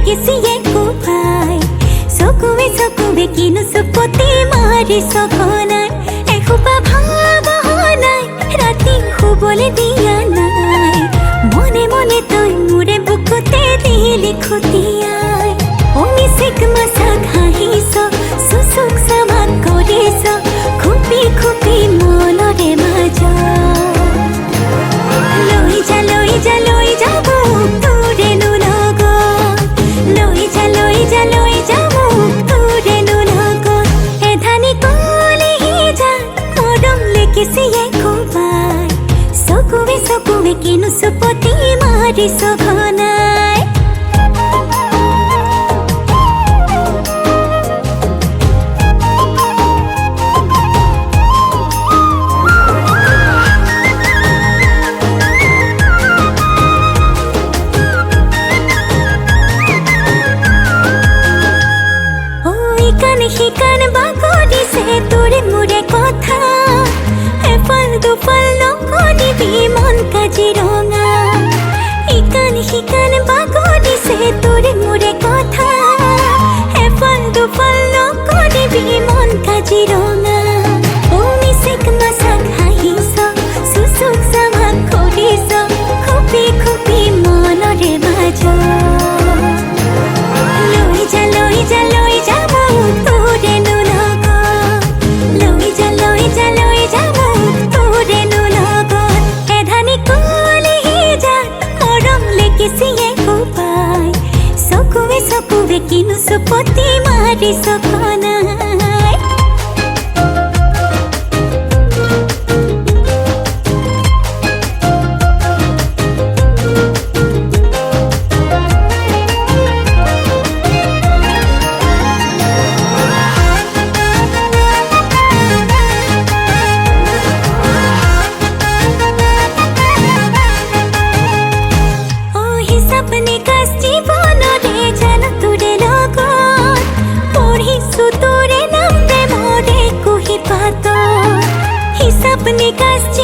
লেগেছিয়ে কোপাই চকুৱে কিনো চুপতি মাৰি সঘনাই এসোপা ভাবনাই ৰাতি শুবলৈ দিয়া নাই মনে মনে তই মোৰে বুকুতে দিলি খুটিয়াই মিচিক মাছাক হাঁহিছ চুচুক চামাক কৰিছ খুপি খুপি মনৰে মাজ লৈ যা মোক তোৰেনো লগত লৈ যা মোক তোৰেনো লগত এধানি কলিহি যা মৰম লেগিছিয়ে কোবাই চকুৱে কিনো চুপতি মাৰি সঘনাই শিকান বাগৰিছে তোৰে মোৰে কথা এফাল দুফাল নকৰিবি মন কাজিৰঙা শিকান বাগৰিছে তোৰে মোৰে কথা এফাল দুফাল নকৰিবি মন কাজিৰঙা মিচিক মাছাক হাঁহিছ চুচুক চামাক কৰিছ খুপি খুপি মনৰে মাজ লৈ যা মোক তোৰেনো লগত লৈ যা মোক তোৰেনো লগত এধানি কলিহি যা মৰম লেগিছিয়ে কোবাই চকুৱে কিনো চুপতি মাৰি সঘনাই अपने कास